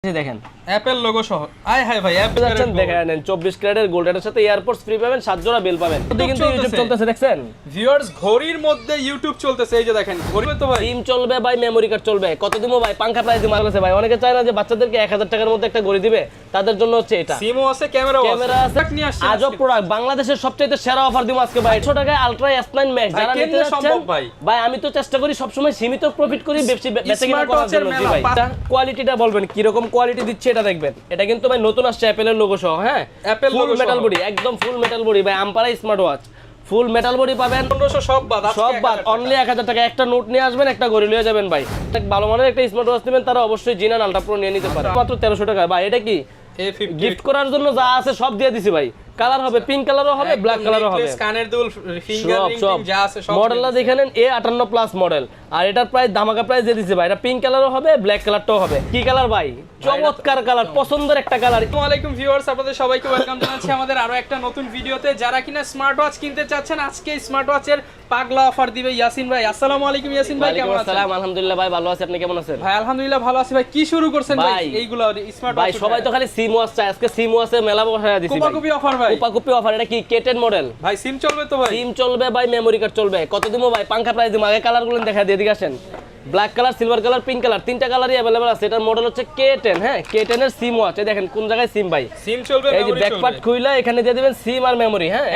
দেখেন Apple logo সহ আয় হায় ভাই অ্যাপেল যাচ্ছেন দেখেন 24 ক্যারেটের গোল্ডের সাথে এয়ারপোর্টস ফ্রি পাবেন 7 জোড়া বেল পাবেন কিন্তু ইউটিউব চলতেছে দেখছেন ভিউয়ার্স ঘড়ির মধ্যে ইউটিউব চলতেছে এই যে দেখেন ঘড়ি তো ভাই সিম চলবে ভাই মেমরি কার্ড চলবে কত দিমো ভাই পাঙ্খা প্রাইস দিয়ে মারছে ভাই অনেকে চায় না যে বাচ্চাদেরকে 1000 টাকার মধ্যে একটা ঘড়ি দিবে তাদের জন্য হচ্ছে এটা সিমও আছে ক্যামেরাও আছে নিয়ে আসছে আজব প্রোডাক্ট বাংলাদেশের সবচেয়ে সেরা অফার দিমু আজকে ভাই 100 টাকায় আলট্রা S9 Max যারা নিতে যাচ্ছেন ভাই আমি তো চেষ্টা করি সব সময় সীমিত প্রফিট করি বেশি কিনা করার জন্য জি ভাই কোয়ালিটিটা বলবেন কি রকম কোয়ালিটি দিচ্ছে এটা দেখবেন এটা কিন্তু ভাই নতুন আসছে অ্যাপেলের লোগো সহ হ্যাঁ অ্যাপেল লোগো মেটাল বডি একদম ফুল মেটাল বডি ভাই আম্পারা smart watch full metal body পাবেন 1500 সব বাদ অনলি 1000 টাকা একটা নোট নিয়ে আসবেন একটা ঘড়ি নিয়ে যাবেন ভাই ভালো মানের একটা স্মার্ট ওয়াচ নেবেন তারা অবশ্যই জিনান আলট্রা প্রো নিয়ে নিতে পারে মাত্র 1300 টাকা ভাই এটা কি গিফট করার জন্য যা আছে সব দিয়ে দিছি ভাই কালার হবে পিঙ্ক কালারও হবে ব্ল্যাক কালারও হবে স্ক্যানের দুল ফিঙ্গার রিং যা আছে সব মডেলটা দেখে নেন A58 প্লাস মডেল আর এটার প্রাইস ধামাকা প্রাইস দিয়ে দিছি ভাই এটা পিঙ্ক কালারও হবে ব্ল্যাক কালারটাও হবে কি কালার ভাই চমৎকার কালার পছন্দের একটা কালার আসসালামু আলাইকুম ভিউয়ার্স আপনাদের সবাইকে ওয়েলকাম জানাচ্ছি আমাদের আরো একটা নতুন ভিডিওতে যারা কিনা স্মার্ট ওয়াচ কিনতে চাচ্ছেন আজকে স্মার্ট ওয়াচের পাগলা অফার দিবে ইয়াসিন ভাই আসসালামু আলাইকুম ইয়াসিন ভাই কেমন আছেন আসসালাম আলহামদুলিল্লাহ ভাই ভালো আছি আপনি কেমন আছেন ভাই আলহামদুলিল্লাহ ভালো আছি ভাই কি শুরু করছেন ভাই এইগুলা স্মার্ট ওয়াচ ভাই সবাই তো খালি সিম ওয়াচ চায় আজকে সিম ওয়াচে মেলা বসায়া দিছি ভাই কুপাকুপি অফার ভাই কুপাকুপি অফার এটা কি K10 মডেল ভাই সিম চলবে তো ভাই সিম চলবে ভাই মেমরি কার্ড চলবে কত দিমো ভাই পাঙ্খা প্রাইস দিমো আগে কালারগুলো দেখা দিয়ে দিকে আসেন black colour silver colour pink colour তিনটা কালারই अवेलेबल আছে এটার মডেল হচ্ছে K10 হ্যাঁ K10 এর সিম ওয়াচ দেখেন কোন জায়গায় সিম ভাই সিম চলবে এই যে ব্যাক পার্ট খুইলা এখানে দিয়ে দিবেন সিম আর মেমরি হ্যাঁ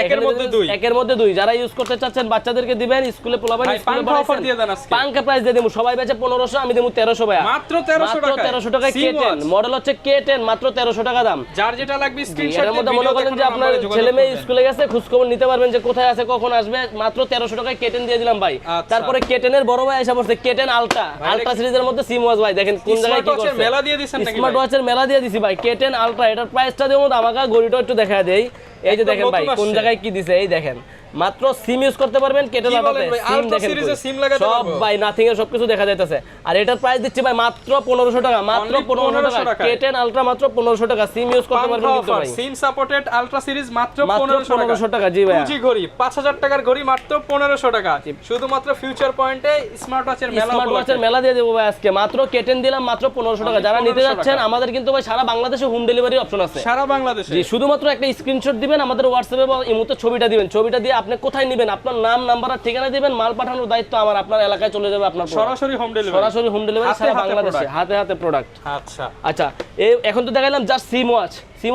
একের মধ্যে দুই যারা ইউজ করতে চাচ্ছেন বাচ্চাদেরকে দিবেন স্কুলে পোলাবেন স্কুলে পাঙ্খা অফার দিয়ে দেন আজকে পাঙ্খা প্রাইস দিয়ে দেবো সবাই বেচে 1500 আমি দেবো 1300 ভাই মাত্র 1300 টাকায় K10 মডেল হচ্ছে K10 মাত্র 1300 টাকা দাম যার যেটা লাগবে স্ক্রিনশট এর মধ্যে মনে করেন যে আপনার ছেলে মেয়ে স্কুলে গেছে খোঁজ খবর নিতে পারবেন যে কোথায় আছে কখন আসবে মাত্র 1300 টাকায় K10 দিয়ে দিলাম ভাই তারপরে K10 এর বড় ভাই এসে পড়ছে K10 আলট্রা সিরিজের মধ্যে সিম ওয়াচ ভাই দেখেন কোন জায়গায় কি করছে মেলা দিয়ে দিবেন নাকি স্মার্ট ওয়াচের মেলা দিয়ে দিছি ভাই K10 আলট্রা এটার প্রাইসটা দেবো আমাকে ঘড়িটা একটু দেখায় দেই এই যে দেখেন ভাই কোন জায়গায় কি দিছে এই দেখেন মাত্র সিম ইউজ করতে পারবেন K10 আলট্রাতে সিম দেখেন সিম লাগাতে সব ভাই নাথিং এর সবকিছু দেখা যাইতেছে আর এটার প্রাইস দিচ্ছি ভাই মাত্র 1500 টাকা মাত্র 1500 টাকা K10 আলট্রা মাত্র 1500 টাকা সিম ইউজ করতে পারবেন কিন্তু ভাই সিম সাপোর্টেড আলট্রা সিরিজ মাত্র 1500 টাকা জি ভাই জি ঘড়ি 5000 টাকার ঘড়ি মাত্র 1500 টাকা শুধুমাত্র ফিউচার পয়েন্টে স্মার্ট ওয়াচের মেলা দিয়ে দেব ভাই আজকে মাত্র K10 দিলাম মাত্র 1500 টাকা যারা নিতে যাচ্ছেন আমাদের কিন্তু ভাই সারা বাংলাদেশে হোম ডেলিভারি অপশন আছে সারা বাংলাদেশে জি শুধুমাত্র একটা স্ক্রিনশট দিবেন আমাদের হোয়াটসঅ্যাপে বা ইমোতে ছবিটা দিবেন ছবিটা দিয়ে আপনি কোথায় নেবেন আপনার নাম নাম্বার আর ঠিকানা দিবেন মাল পাঠানোর দায়িত্ব আমার আপনার এলাকায় চলে যাবে আপনার সরাসরি হোম ডেলিভারি সারা বাংলাদেশে হাতে প্রোডাক্ট আচ্ছা এখন তো দেখাইলাম জাস্ট সিম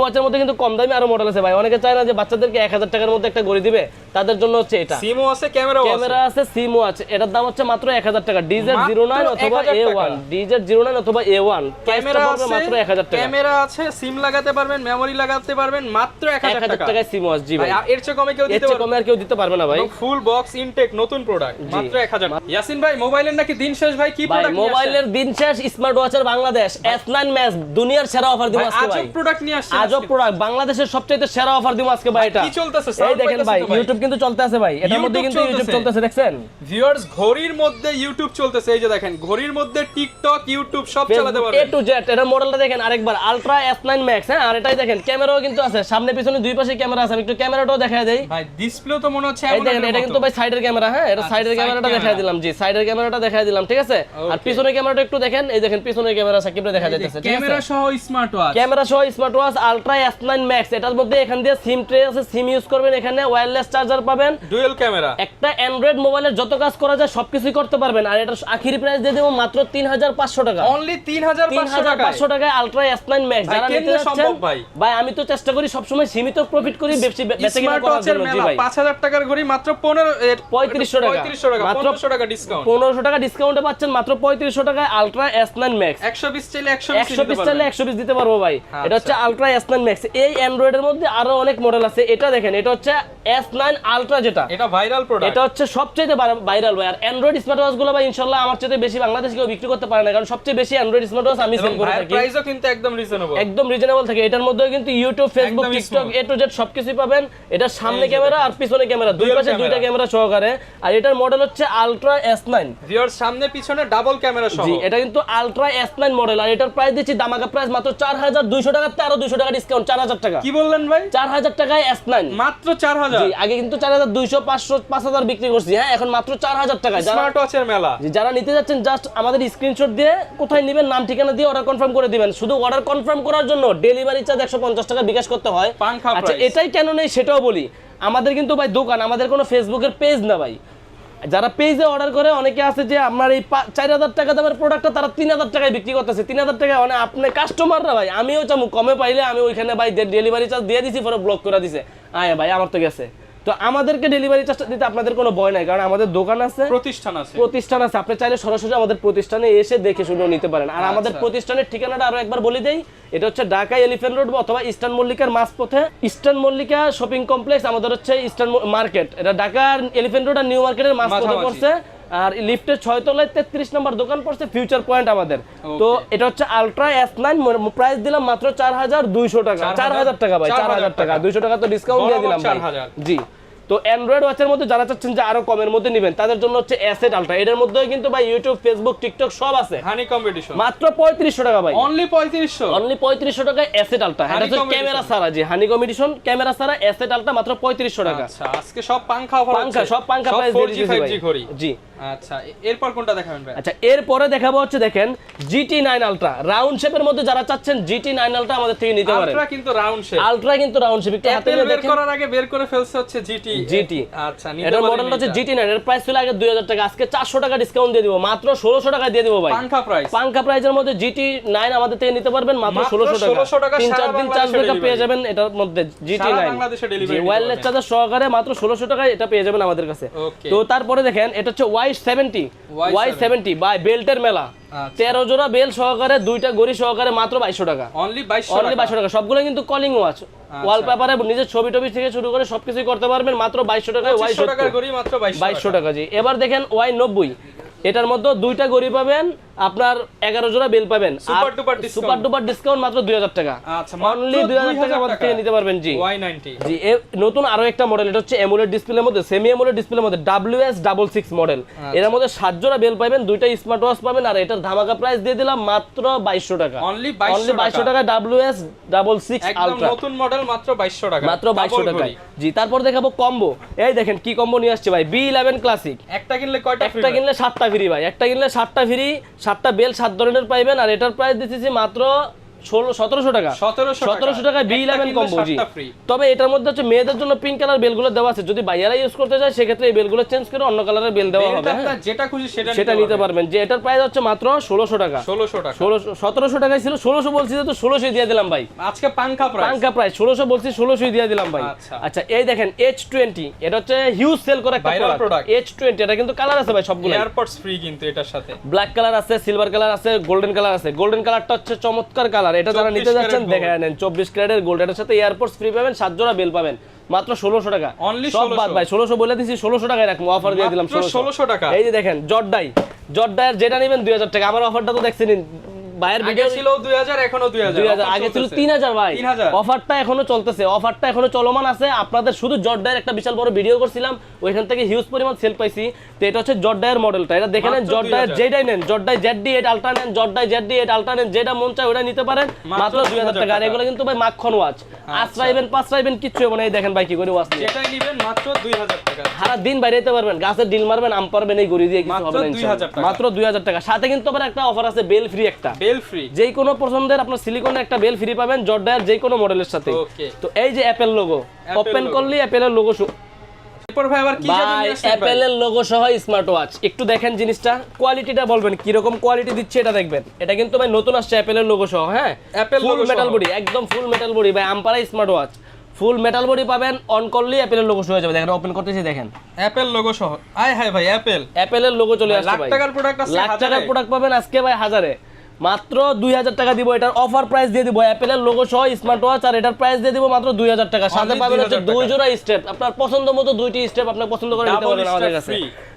ওয়াচের মধ্যে কিন্তু কম দামি আরো মডেল আছে ভাই অনেকে চায় না যে বাচ্চাদেরকে 1000 টাকার মধ্যে একটা ঘড়ি দিবে তাদের জন্য হচ্ছে এটা সিমও আছে ক্যামেরা আছে সিম ওয়াচ এটার দাম হচ্ছে মাত্র 1000 টাকা DZ09 অথবা A1 DZ09 অথবা A1 ক্যামেরা আছে মাত্র 1000 টাকা ক্যামেরা আছে সিম লাগাতে পারবেন মেমরি লাগাতে পারবেন মাত্র 1000 টাকায় সিম ওয়াচ জি ভাই এর চেয়ে কমে কেউ দিতে পারবে কমে আর কেউ দিতে পারবে না ভাই ফুল বক্স ইনটেক নতুন প্রোডাক্ট মাত্র 1000 ইয়াসিন ভাই মোবাইলের নাকি দিন শেষ ভাই কি প্রোডাক্ট মোবাইলের দিন শেষ স্মার্ট ওয়াচের বাংলাদেশ S9 Max দুনিয়ার সেরা অফার দিব আজকে ভাই আজব প্রোডাক্ট নিয়ে আসছে আজব প্রোডাক্ট বাংলাদেশের সবচেয়ে সেরা অফার দিব আজকে ভাই এটা কি চলতেছে এই দেখেন ভাই ইউটিউব কিন্তু চলতে আছে ভাই এটার মধ্যে কিন্তু ইউটিউব চলতেছে দেখছেন ভিউয়ার্স ঘড়ির মধ্যে ইউটিউব চলতেছে এই যে দেখেন ঘড়ির মধ্যে টিকটক ইউটিউব সব চালাতে পারবেন A to Z এর মডেলটা দেখেন আরেকবার আলট্রা S9 Max হ্যাঁ আর এটাই দেখেন ক্যামেরাও কিন্তু আছে সামনে পিছনে দুই পাশে ক্যামেরা আছে আমি একটু ক্যামেরাটাও দেখায় দেই ভাই ডিসপ্লে তো মনে হচ্ছে এই দেখেন এটা কিন্তু ভাই সাইডের ক্যামেরা হ্যাঁ এটা সাইডের ক্যামেরাটা দেখায় দিলাম জি সাইডের ক্যামেরাটা দেখায় দিলাম ঠিক আছে আর পিছনের ক্যামেরাটা একটু দেখেন এই দেখেন পিছনের ক্যামেরা সাকিবটা দেখা যাচ্ছে ঠিক আছে ক্যামেরা সহ smart watch ultra S9 Max এটার মধ্যে এখান দিয়ে সিম ট্রে আছে সিম ইউজ করবেন এখানে ওয়্যারলেস চার্জার পাবেন ডুয়াল ক্যামেরা একটা অ্যান্ড্রয়েড মোবাইলের যত কাজ করা যায় সবকিছুই করতে পারবেন আর এটা আখেরি প্রাইস দিয়ে দেব মাত্র 3500 টাকা অনলি 3500 টাকায় আলট্রা S9 Max যারা নিতে যাচ্ছেন ভাই আমি তো চেষ্টা করি সব সময় সীমিত প্রফিট করি বেশি কিনা করার জন্য জি ভাই 5000 টাকার ঘড়ি মাত্র 3500 টাকা মাত্র 1500 টাকা ডিসকাউন্ট 1500 টাকা ডিসকাউন্টে পাচ্ছেন মাত্র 3500 টাকায় আলট্রা S9 Max 120 চাইলে 120 চাইলে 120 দিতে পারবো ভাই এটা হচ্ছে আলট্রা S9 Max এই অ্যান্ড্রয়েডের মধ্যে আরো অনেক মডেল আছে এটা দেখেন এটা হচ্ছে S9 আলট্রা যেটা এটা ভাইরাল প্রোডাক্ট এটা হচ্ছে সবচেয়ে ভাইরাল ভাই আর অ্যান্ড্রয়েড স্মার্ট ওয়াচ গুলো ভাই ইনশাআল্লাহ আমার চেয়ে বেশি বাংলাদেশে কেউ বিক্রি করতে পারে না কারণ সবচেয়ে বেশি অ্যান্ড্রয়েড স্মার্ট ওয়াচ আমি সেল করে থাকি প্রাইসও কিন্তু একদম রিজনেবল থাকে এটার মধ্যে কিন্তু YouTube Facebook TikTok A to Z সবকিছু পাবেন এটা সামনে ক্যামেরা আর পিছনে ক্যামেরা দুই পাশে দুইটা ক্যামেরা সহকারে আর এটার মডেল হচ্ছে আলট্রা S9 ভিউয়ার সামনে পিছনে ডাবল ক্যামেরা সহ জি এটা কিন্তু আলট্রা S9 মডেল আর এটার প্রাইস দিচ্ছি দামাকা প্রাইস মাত্র 4200 টাকা 1300 টাকা ডিসকাউন্ট, 4000 টাকা। কি বললেন ভাই? 4000 টাকায় S9 মাত্র 4000। জি, আগে কিন্তু 4200 500 5000 বিক্রি করছি, হ্যাঁ এখন মাত্র 4000 টাকা। স্মার্ট ওয়াচের মেলা। যারা নিতে যাচ্ছেন জাস্ট আমাদের স্ক্রিনশট দিয়ে কোথায় নেবেন নাম ঠিকানা দিয়ে অর্ডার কনফার্ম করে দিবেন। শুধু অর্ডার কনফার্ম করার জন্য ডেলিভারি চার্জ 150 টাকা বিকাশ করতে হয়। আচ্ছা, এটাই কেন নেই সেটাও বলি। আমাদের কিন্তু ভাই দোকান, আমাদের কোনো ফেসবুকের পেজ না ভাই। যারা পেজে অর্ডার করে অনেকে আছে যে আপনার এই 4000 টাকা দামের প্রোডাক্টটা তারা 3000 টাকায় বিক্রি করতেছে। 3000 টাকা মানে আপনি কাস্টমাররা ভাই, আমিও চামু কমে পাইলে আমি ওইখানে ভাই ডেলিভারি চার্জ দিয়ে দিছি, পরে ব্লক করে দিছে। আয় ভাই আমার তো গেছে। তো আমাদেরকে ডেলিভারি চার্জটা দিতে আপনাদের কোনো ভয় নাই, কারণ আমাদের দোকান আছে, প্রতিষ্ঠান আছে। আপনি চাইলে সরাসরি আমাদের প্রতিষ্ঠানে এসে দেখে শুনেও নিতে পারেন। আর আমাদের প্রতিষ্ঠানের ঠিকানাটা আরো একবার বলে দেই, এটা হচ্ছে ঢাকা এলিফ্যান্ট রোড অথবা ইস্টার্ন মল্লিকার মাঝপথে, ইস্টার্ন মল্লিকা শপিং কমপ্লেক্স। আমাদের হচ্ছে ইস্টার্ন মার্কেট, এটা ঢাকার এলিফ্যান্ট রোড আর নিউ মার্কেটের মাঝপথে পড়ছে। আর লিফটের 6 তলায় 33 নম্বর দোকান পড়ছে, ফিউচার পয়েন্ট আমাদের। তো এটা হচ্ছে আলট্রা S9, প্রাইস দিলাম মাত্র 4200 টাকা। 4000 টাকা ভাই, 4000 টাকা, 200 টাকা তো ডিসকাউন্ট দিয়ে দিলাম ভাই। জি, তো অ্যান্ড্রয়েড ওয়াচের মধ্যে যারা চাচ্ছেন যে আরো কমের মধ্যে নেবেন তাদের জন্য হচ্ছে S8 আলট্রা। এর মধ্যে কিন্তু ভাই ইউটিউব, ফেসবুক, টিকটক সব আছে। হানি কম্পিটিশন মাত্র 3500 টাকা ভাই, অনলি 3500 টাকায় S8 আলট্রা। এটা হচ্ছে ক্যামেরা ছাড়া। জি, হানি কম্পিটিশন ক্যামেরা ছাড়া S8 আলট্রা মাত্র 3500 টাকা। আচ্ছা, আজকে সব পাংখা অফার হচ্ছে, সব পাংখা প্রাইস দিয়ে দিয়েছি ভাই। জি, আচ্ছা এরপর কোনটা দেখাবেন ভাই? আচ্ছা, এরপরে দেখাবো হচ্ছে দেখেন GT9 আলট্রা, রাউন্ড শেপের মধ্যে যারা চাচ্ছেন GT9 আলট্রা আমাদের থেকে নিতে পারেন। আলট্রা কিন্তু রাউন্ড শেপ, আলট্রা কিন্তু রাউন্ড শেপ। একটু হাতে বের করার আগে বের করে ফেলছে হচ্ছে GT। আচ্ছা, নিতে এটার মডেলটা হচ্ছে GT9, এর প্রাইস ছিল আগে 2000 টাকা, আজকে 400 টাকা ডিসকাউন্ট দিয়ে দিব, মাত্র 1600 টাকা দিয়ে দিব ভাই। পাংখা প্রাইসের মধ্যে GT9 আমাদের থেকে নিতে পারবেন মাত্র 1600 টাকা। 3-4 দিন চার্জ ব্যাকআপ পেয়ে যাবেন এটার মধ্যে। GT9 ওয়্যারলেস চার্জার সহকারে মাত্র 1600 টাকায় এটা পেয়ে যাবেন আমাদের কাছে। তো তারপরে দেখেন এটা হচ্ছে Y70 বাই বেল্টের মেলা, 13 জোড়া বেল সহকারে, 2টা গড়ি সহকারে মাত্র 2200 টাকা। অনলি 2200 টাকা। সবগুলো কিন্তু কলিং ওয়াচ, ওয়ালপেপারে নিজের ছবি টবি থেকে শুরু করে সবকিছুই করতে পারবেন মাত্র 2200 টাকায়। Y70 টাকার গড়ি মাত্র 2200 টাকা। জি, এবার দেখেন Y90, এটার মধ্যে 2টা গড়ি পাবেন, আপনার 11 জোড়া বেল পাবেন, সুপার ডুপার ডিসকাউন্ট মাত্র 2000 টাকা। আচ্ছা, অনলি 2000 টাকা আমাদের থেকে নিতে পারবেন। জি, Y90। জি, নতুন আরো একটা মডেল, এটা হচ্ছে অ্যামোলেড ডিসপ্লের মধ্যে, সেমি অ্যামোলেড ডিসপ্লের মধ্যে WS66 মডেল। এর মধ্যে 7 জোড়া বেল পাবেন, 2টা স্মার্ট ওয়াচ পাবেন, আর এটার ধামাকা প্রাইস দিয়ে দিলাম মাত্র 2200 টাকা। অনলি 2200 টাকা WS66 আলট্রা নতুন মডেল, মাত্র 2200 টাকা, মাত্র 2200 টাকা। জি, তারপর দেখাবো কম্বো। এই দেখেন কি কম্বো নিয়ে আসছে ভাই, B11 ক্লাসিক। একটা কিনলে কয়টা ফ্রি? একটা কিনলে 7টা ফ্রি ভাই, একটা কিনলে 7টা ফ্রি, 7টা বেল 7 ধরনের পাইবেন। আর এটার প্রাইস দিতেছি মাত্র 1700 টাকা। 1700 টাকা B11 কম্বো। জি, তবে এটার মধ্যে হচ্ছে মেয়েদের জন্য পিঙ্ক কালার বেলগুলো দেওয়া আছে, যদি ভাইয়ারা ইউজ করতে চায় সেক্ষেত্রে এই বেলগুলো চেঞ্জ করে অন্য কালারের বেল দেওয়া হবে, যেটা খুশি সেটা নিতে পারবেন। যে এটার প্রাইস হচ্ছে মাত্র 1600 টাকা। 1700 টাকায় ছিল, 1600 বলছি তো 1600 দিয়ে দিলাম ভাই। আজকে পাঙ্খা প্রাইস 1600 বলছি, 1600 দিয়ে দিলাম ভাই। আচ্ছা, এই দেখেন H20, এটা হচ্ছে হিউজ সেল করে একটা প্রোডাক্ট H20। এটা কিন্তু কালার আছে ভাই সবগুলো, এয়ারপডস ফ্রি কিন্তু এটার সাথে। ব্ল্যাক কালার আছে, সিলভার কালার আছে, গোল্ডেন কালার আছে। গোল্ডেন কালারটা হচ্ছে চমৎকার কালার, এটা যারা নিতে যাচ্ছেন দেখে নেন। 24 ক্যারেটের গোল্ড, এটার সাথে এয়ারপডস ফ্রি পাবেন, 7 জোড়া বেল পাবেন, মাত্র 1600 টাকা। অনলি সব বাদ ভাই, 1600 বলে দিছি, 1600 টাকায় রাখবো, অফার দিয়ে দিলাম 1600 টাকা। এই যে দেখেন জর্ডাইয়ের যেটা নেবেন 2000 টাকা। আমার অফারটা তো দেখছেন, ভাইয়ের ভিডিও ছিল 2000, এখনো 2000, আগে ছিল 3000 ভাই। অফারটা এখনো চলতেছে, অফারটা এখনো চলমান আছে। আপনাদের শুধু জর্ডাইয়ের একটা বিশাল বড় ভিডিও করছিলাম, ওইখান থেকে হিউজ পরিমাণ সেল পাইছি। তো এটা হচ্ছে জর্ডাইয়ের মডেলটা, এটা দেখে নেন। জর্ডাইয়ের যেটাই নেন, জর্ডাই ZD8 আলট্রা নেন, জর্ডাই ZD8 আলট্রা নেন, যেটা মন চায় ওটা নিতে পারেন, মাত্র 2000 টাকা। আর এগুলো কিন্তু ভাই মাখন ওয়াচ, আশ্রাইবেন পাঁচরাইবেন কিচ্ছু হবে না। এই দেখেন ভাই কি করে ওয়াচ নিয়ে, যেটাই নেবেন মাত্র 2000 টাকা। সারা দিন বাইরে যেতে পারবেন, গাছের ডিল মারবেন, আম পারবেন, এই গড়ি দিয়ে কিছু হবে না ইনশাআল্লাহ। মাত্র 2000 টাকা। সাথে কিন্তু আবার একটা অফার আছে, বেল ফ্রি। একটা বেল ফ্রি, যেই কোনো পছন্দের আপনার সিলিকনের একটা বেল ফ্রি পাবেন জর্ডাইয়ের যে কোনো মডেলের সাথে। তো এই যে অ্যাপেল লোগো, ওপেন করলে অ্যাপেলের লোগো, অ্যাপেলের লোগো সহ স্মার্ট ওয়াচ। একটু দেখেন জিনিসটা, কোয়ালিটিটা বলবেন কি রকম কোয়ালিটি দিচ্ছে এটা দেখবেন। এটা কিন্তু ভাই নতুন আসছে অ্যাপেলের লোগো সহ। হ্যাঁ, ফুল মেটাল বডি, একদম ফুল মেটাল বডি ভাই। আমপারা smart watch full metal body পাবেন, অন করলে অ্যাপেলের লোগো শো হয়ে যাবে। দেখেন ওপেন করতেছি, দেখেন অ্যাপেল লোগো সহ। আয় হায় ভাই, অ্যাপেলের লোগো চলে আসছে ভাই। লাখ টাকার প্রোডাক্ট আছে, লাখ টাকার প্রোডাক্ট পাবেন আজকে ভাই হাজারে। মাত্র 2000 টাকা দিব, এটার অফার প্রাইস দিয়ে দিব অ্যাপেলের লোগো সহ স্মার্ট ওয়াচ। আর এটার প্রাইস দিয়ে দিব মাত্র 2000 টাকা। সাথে পাবেন হচ্ছে 2 জোড়া স্টেপ, আপনার পছন্দ মতো 2টি স্টেপ আপনার পছন্দ করে নিতে পারবেন আমাদের কাছে।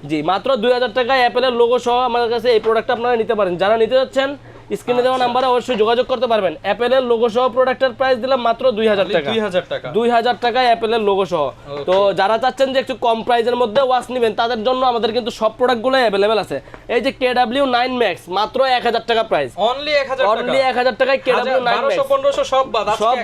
জি, মাত্র 2000 টাকায় অ্যাপেলের লোগো সহ আমাদের কাছে এই প্রোডাক্টটা আপনারা নিতে পারেন। যারা নিতে যাচ্ছেন স্ক্রিনে দেওয়া নাম্বারে অবশ্যই যোগাযোগ করতে পারবেন। অ্যাপেলের লোগো সহ প্রোডাক্টের প্রাইস দিলাম মাত্র 2000 টাকা। 2000 টাকায় অ্যাপেলের লোগো সহ। তো যারা চাচ্ছেন যে একটু কম প্রাইসের মধ্যে ওয়াচ নেবেন তাদের জন্য আমাদের কিন্তু সব প্রোডাক্টগুলো অ্যাভেলেবেল আছে। এই যে KW9 Max মাত্র 1000 টাকা প্রাইস, অনলি 1000 টাকায় KW9 Max 1200 সব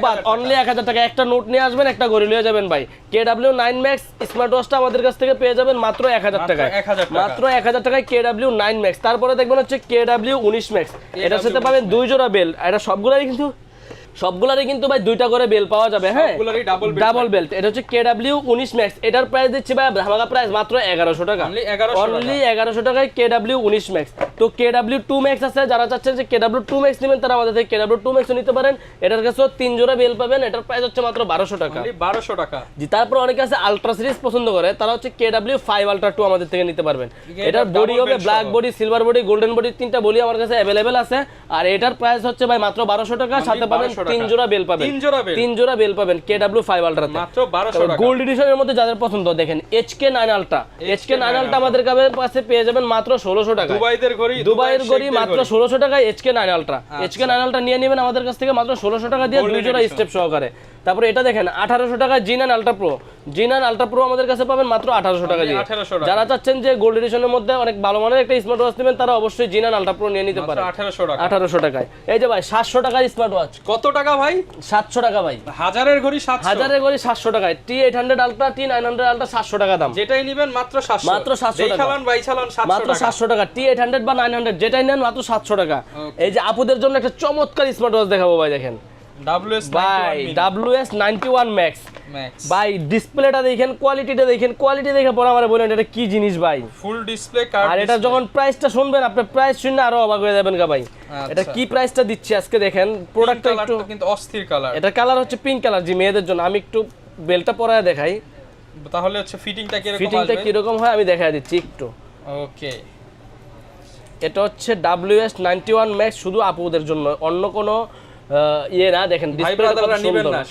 বাদ অনলি 1000 টাকা। একটা নোট নিয়ে আসবেন, একটা ঘড়ি নিয়ে যাবেন ভাই। KW9 Max স্মার্ট ওয়াচটা আমাদের কাছ থেকে পেয়ে যাবেন মাত্র 1000 টাকায়, মাত্র 1000 টাকায় KW9 Max। তারপরে দেখবেন হচ্ছে KW19 Max, এটার সাথে পাবেন 2 জোড়া বেল্ট। এটা সবগুলারই কিন্তু ভাই 2টা করে বেল পাওয়া যাবে। হ্যাঁ, ডাবল বেল্ট। এটা হচ্ছে KW19 Max, এটার প্রাইস দিচ্ছি ভাই ধামাকা প্রাইস মাত্র 1100 টাকা, অনলি 1100 টাকায় KW19 Max। তো KW2 Max আছে, যারা চাচ্ছেন যে KW2 Max নেবেন তারা আমাদের থেকে KW2 Max নিতে পারেন। এটার কাছেও 3 জোড়া বেল পাবেন, এটার প্রাইস হচ্ছে মাত্র 1200 টাকা, 1200 টাকা। জি, তারপর অনেকে আছে আলট্রা সিরিজ পছন্দ করে, তারা হচ্ছে KW5 Ultra 2 আমাদের থেকে নিতে পারবেন। এটার বডি হবে black body, silver body, golden body, 3টা বডি আমার কাছে अवेलेबल আছে। আর এটার প্রাইস হচ্ছে ভাই মাত্র 1200 টাকা, সাথে পাবেন 3 জোড়া বেল পাবেন, 3 জোড়া বেল পাবেন KW5 Ultra তে মাত্র 1200 টাকা। গোল্ড এডিশনের মধ্যে যাদের পছন্দ দেখেন HK9 Ultra আমাদের কাছে পেয়ে যাবেন মাত্র 1600 টাকা। দুবাইয়ের ঘড়ি মাত্র 1600 টাকায় HK9 Ultra নিয়ে নেবেন আমাদের কাছ থেকে মাত্র 1600 টাকা দিয়ে 2 জোড়া স্টেপ সহকারে। তারপরে এটা দেখেন 1800 টাকা G9 Ultra Pro আমাদের কাছে পাবেন মাত্র 1800 টাকা দিয়ে। যারা চাচ্ছেন যে গোল্ড এডিশনের মধ্যে অনেক ভালো মানের একটা স্মার্ট ওয়াচ নেবেন তারা অবশ্যই G9 Ultra Pro নিয়ে নিতে পারেন 1800 টাকায়। এই যে ভাই 700 টাকার স্মার্ট ওয়াচ। কত টাকা ভাই? 700 টাকা ভাই। হাজারের ঘড়ি 700 টাকায় T800 Ultra T900 Ultra 700 টাকা দাম। যেটাই নেবেন মাত্র 700, মাত্র 700 টাকা। চালান ভাই চালান 700 টাকা, মাত্র 700 টাকা। T800 বা 900 যেটাই নেন মাত্র 700 টাকা। এই যে আপুদের জন্য একটা চমৎকার স্মার্ট ওয়াচ দেখাবো ভাই, দেখেন WS91 Max ভাই। ডিসপ্লেটা দেখেন, কোয়ালিটিটা দেখেন, কোয়ালিটি দেখে পরে আমারে বলেন এটা কি জিনিস ভাই। Full display card. আর এটা যখন প্রাইসটা শুনবেন আপনি প্রাইস শুনে আরো অবাক হয়ে যাবেন গা ভাই। এটা কি প্রাইসটা দিচ্ছি আজকে দেখেন। প্রোডাক্টটা একটু কিন্তু অস্থির কালার। এটা কালার হচ্ছে পিঙ্ক কালার, জি মেয়েদের জন্য। আমি একটু বেলটা পরায় দেখাই, তাহলে হচ্ছে ফিটিংটা কি রকম হয় আমি দেখাই দিচ্ছি একটু। ওকে, এটা হচ্ছে WS91 Max শুধু আপুদের জন্য, অন্য কোনো ইয়ে না। দেখেন ডিসপ্লেটা নেবেন না,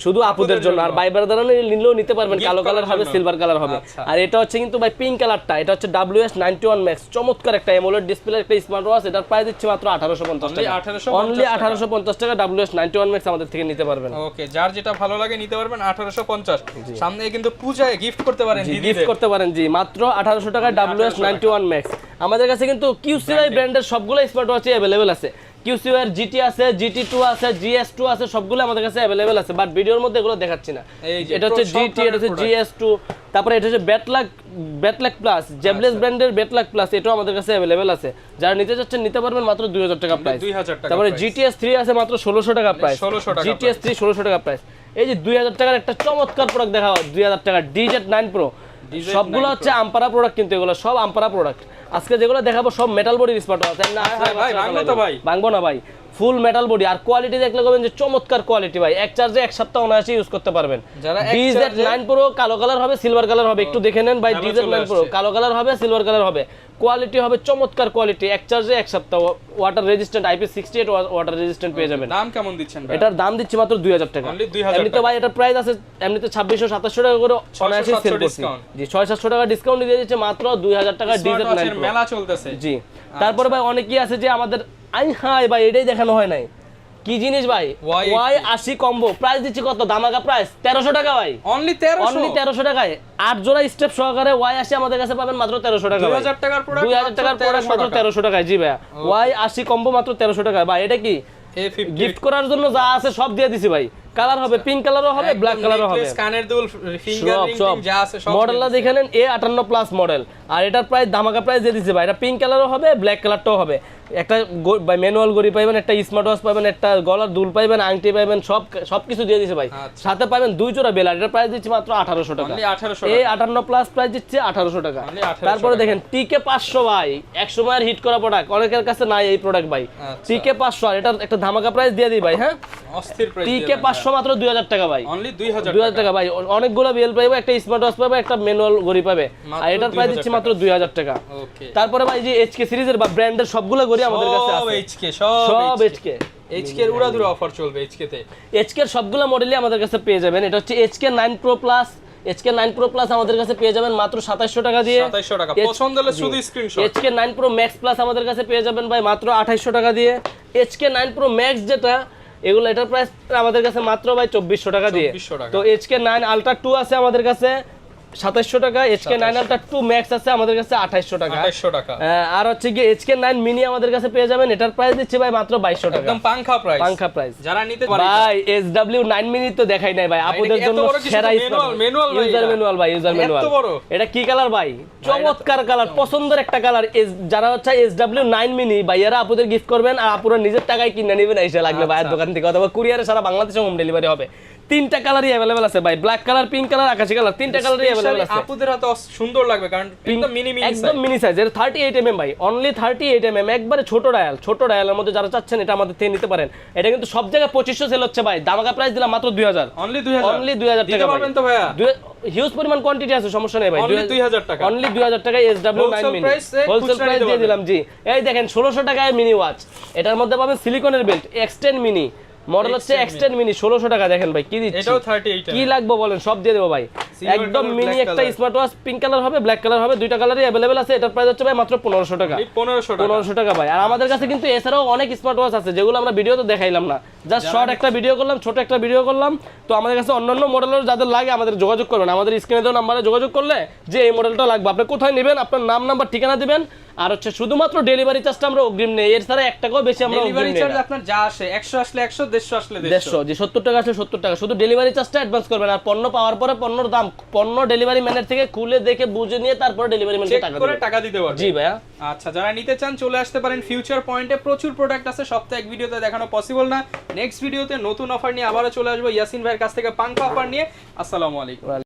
শুধু আপুদের জন্য। আর ভাই ব্রাদাররা নিলেও নিতে পারবেন, কালো কালার হবে, সিলভার কালার হবে। আর এটা হচ্ছে কিন্তু ভাই পিঙ্ক কালারটা, এটা হচ্ছে WS91 Max, চমৎকার একটা অ্যামোলেড ডিসপ্লে একটা স্মার্ট ওয়াচ। এটার প্রাইস দিচ্ছি মাত্র 1850 টাকা, অনলি 1850 টাকা WS91 Max আমাদের থেকে নিতে পারবেন। ওকে, যার যেটা ভালো লাগে নিতে পারবেন 1850। সামনে কিন্তু পূজায় গিফট করতে পারেন, গিফট করতে পারেন, জি মাত্র 1800 টাকা WS91 Max। আমাদের কাছে কিন্তু QCY ব্র্যান্ডের সবগুলো স্মার্ট ওয়াচই अवेलेबल আছে। QCY এর GT আছে, GT2 আছে, GS2 আছে, সবগুলো আমাদের কাছে अवेलेबल আছে, বাট ভিডিওর মধ্যে এগুলো দেখাচ্ছি না। এটা হচ্ছে GT, এটা হচ্ছে GS2, তারপরে এটা হচ্ছে ব্যাটলাক প্লাস, জেবলেস ব্র্যান্ডের ব্যাটলাক প্লাস, এটাও আমাদের কাছে अवेलेबल আছে। যারা নিতে চাচ্ছেন নিতে পারবেন মাত্র 2000 টাকা প্রাইস। তারপরে GTS3 আছে মাত্র 1600 টাকা প্রাইস, GTS3 1600 টাকা প্রাইস। এই যে 2000 টাকার একটা চমৎকার প্রোডাক্ট দেখা হয়, 2000 টাকা DZ9 Pro। সবগুলো হচ্ছে আমপারা প্রোডাক্ট, কিন্তু এগুলো সব আমপারা প্রোডাক্ট। আজকে যেগুলো দেখাবো সব মেটাল বডির স্মার্ট ওয়াচ। না ভাঙবো না ভাই, ফুল মেটাল বডি। আর কোয়ালিটি দেখলে বলবেন যে চমৎকার কোয়ালিটি ভাই। এক চার্জে এক সপ্তাহ অনায়াসে ইউজ করতে পারবেন। DZ9 Pro কালো কালার হবে, সিলভার কালার হবে, একটু দেখে নেন ভাই। DZ9 Pro কালো কালার হবে, সিলভার কালার হবে, কোয়ালিটি হবে চমৎকার কোয়ালিটি। এক চার্জে এক সপ্তাহ, water resistant, IP68 water resistant পেয়ে যাবেন। দাম কেমন দিচ্ছেন ভাই? এটার দাম দিচ্ছি মাত্র 2000 টাকা। এমনিতে ভাই এটা প্রাইস আছে এমনিতে 2600-2700 টাকা করে অনায়াসে সেল করছি। জি 600-700 টাকা ডিসকাউন্ট দিয়ে দিচ্ছে মাত্র 2000 টাকা DZ9 Pro মেলা চলতেছে। জি, তারপরে ভাই অনেকেই আছে যে আমাদের হাই ভাই এটাই দেখানো হয় নাই, কি জিনিস ভাই? Y80 কম্বো প্রাইস দিচ্ছি কত ধামাকা প্রাইস 1300 টাকা ভাই, অনলি 1300 টাকায় 8 জোড়া স্টেপ সহকারে Y80 আমাদের কাছে পাবেন মাত্র 1300 টাকা। 2000 টাকার প্রোডাক্ট, 2000 টাকার প্রোডাক্ট মাত্র 1300 টাকায়। জি ভাই, Y80 কম্বো মাত্র 1300 টাকায়। ভাই এটা কি গিফট করার জন্য যা আছে সব দিয়ে দিছি ভাই। কালার হবে, পিঙ্ক কালারও হবে, ব্ল্যাক কালারও হবে, স্ক্যানের দুল, ফিঙ্গার রিং যা আছে সব। মডেলটা দেখেন A58 প্লাস মডেল। আর এটার প্রাইস ধামাকা প্রাইস দিয়ে দিছি ভাই। এটা পিঙ্ক কালারও হবে, ব্ল্যাক কালারটাও হবে। একটা ম্যানুয়াল ঘড়ি পাবেন, একটা স্মার্ট ওয়াচ পাবেন, একটা গলার দুল পাবেন, আংটি পাবেন, সবকিছু দিয়ে দিছে ভাই। সাথে পাবেন 2 জোড়া বেল। আর এটার প্রাইস দিচ্ছি মাত্র 1800 টাকা। A58 প্লাস প্রাইস দিচ্ছে 1800 টাকা। তারপরে দেখেন TK500 ভাই, এক সময়ের হিট করা প্রোডাক্ট, অনেকের কাছে নাই এই প্রোডাক্ট ভাই। TK500 আর এটা একটা ধামাকা প্রাইস দিয়ে দিই ভাই। হ্যাঁ, অস্থির প্রাইস। TK500 মাত্র 2000 টাকা ভাই, অনলি 2000 টাকা ভাই। অনেকগুলো বেল পাবে, একটা স্মার্ট ওয়াচ পাবে, একটা ম্যানুয়াল ঘড়ি পাবে। আর এটার প্রাইস দিচ্ছি মাত্র 2000 টাকা। তারপরে ভাই যে HK সিরিজের বা ব্র্যান্ডের সবগুলো ঘড়ি আমাদের কাছে আছে। সব HK এর উড়াধুরা অফার চলবে HK তে। HK এর সবগুলো মডেলই আমাদের কাছে পেয়ে যাবেন। এটা হচ্ছে HK9 Pro Plus, HK9 Pro Plus আমাদের কাছে পেয়ে যাবেন মাত্র 2700 টাকা দিয়ে। 2700 টাকা, পছন্দ হলে শুধু screenshot. HK9 Pro Max Plus আমাদের কাছে পেয়ে যাবেন ভাই মাত্র 2800 টাকা দিয়ে। HK9 Pro Max যেটা এগুলো এটার প্রাইস আমাদের কাছে মাত্র ভাই 2400 টাকা দিয়ে। তো HK9 Ultra 2 আছে আমাদের কাছে 2700 টাকা, HK9 Ultra 2 Max আছে আমাদের কাছে 2800 টাকা। 2800 টাকা। আর হচ্ছে কি HK9 Mini আমাদের কাছে পেয়ে যাবেন, এটার প্রাইস দিচ্ছি ভাই মাত্র 2200 টাকা। একদম পাংখা প্রাইস। পাংখা প্রাইস। যারা নিতে পারে ভাই SW9 Mini তো দেখাই নাই ভাই, আপনাদের জন্য সেরা ম্যানুয়াল ভাই, ইউজার ম্যানুয়াল ভাই, ইউজার ম্যানুয়াল। এত বড়। এটা কি কালার ভাই? চমৎকার কালার, পছন্দের একটা কালার। যারা হচ্ছে SW9 Mini ভাইয়ারা আপুদের গিফট করবেন আর আপুরা নিজের টাকায় কিনে নেবেন, এসে লাগবে ভাইয়ের দোকান থেকে অথবা কুরিয়ারে সারা বাংলাদেশে হোম ডেলিভারি হবে। তিনটা কালারই अवेलेबल আছে ভাই, ব্ল্যাক কালার, পিঙ্ক কালার, আকাশী কালার, তিনটা কালারই अवेलेबल আছে। আপুদের হাতে সুন্দর লাগবে কারণ একদম মিনি একদম মিনি সাইজ, এর 38 mm ভাই, অনলি 38 mm, একবারে ছোট ডায়াল। ছোট ডায়ালের মধ্যে যারা চাচ্ছেন এটা আমাদের থেকে নিতে পারেন। এটা কিন্তু সব জায়গায় 2500 সেল হচ্ছে ভাই, দামাকা প্রাইস দিলাম মাত্র 2000। অনলি 2000, অনলি 2000 টাকা দিতে পারবেন তো ভাইয়া? হিউজ পরিমাণ কোয়ান্টিটি আছে, সমস্যা নেই ভাই। অনলি 2000 টাকা, অনলি 2000 টাকায় SW9 Mini হোলসেল প্রাইস দিয়ে দিলাম জি। এই দেখেন 1600 টাকায় মিনি ওয়াচ, এটার মধ্যে পাবেন সিলিকনের বেল্ট, X10 Mini মডেল হচ্ছে X10 Mini 1600 টাকা। দেখেন ভাই কি দিচ্ছি, এটাও 38 কি লাগবে বলেন, সব দিয়ে দেব ভাই। একদম মিনি একটা স্মার্ট ওয়াচ, পিঙ্ক কালার হবে, ব্ল্যাক কালার হবে, দুইটা কালারই अवेलेबल আছে। এটার প্রাইস হচ্ছে ভাই মাত্র 1500 টাকা। 1500 টাকা ভাই। আর আমাদের কাছে কিন্তু এছাড়াও অনেক স্মার্ট ওয়াচ আছে যেগুলো আমরা ভিডিওতে দেখাইলাম না, জাস্ট শর্ট একটা ভিডিও করলাম, ছোট একটা ভিডিও করলাম। তো আমাদের কাছে অন্যান্য মডেলের যাদের লাগে আমাদের যোগাযোগ করবেন, আমাদের স্ক্রিনে দেওয়া নাম্বারে যোগাযোগ করলে যে এই মডেলটা লাগবে আপনি কোথায় নেবেন, আপনার নাম নাম্বার ঠিকানা দিবেন। আর হচ্ছে শুধুমাত্র ডেলিভারি চার্জটা আমরা অগ্রিম নেই, এর ছাড়া 1 টাকাও বেশি আমরা ডেলিভারি চার্জ আপনার যা আসে 100 আসলে 100, 150 আসলে 150, যে 70 টাকা আসলে 70 টাকা, শুধু ডেলিভারি চার্জটা অ্যাডভান্স করবেন। আর পণ্য পাওয়ার পরে পণ্যর দাম পণ্য ডেলিভারি ম্যানের থেকে খুলে দেখে বুঝে নিয়ে তারপর ডেলিভারি ম্যানকে টাকা দিতে পারবেন। জি ভাইয়া। আচ্ছা, যারা নিতে চান চলে আসতে পারেন ফিউচার পয়েন্টে, প্রচুর প্রোডাক্ট আছে, সপ্তাহে এক ভিডিওতে দেখানো পসিবল না। নেক্সট ভিডিওতে নতুন অফার নিয়ে আবারও চলে আসবো ইয়াসিন ভাইয়ের কাছ থেকে পাংখা অফার নিয়ে। আসসালামু আলাইকুম।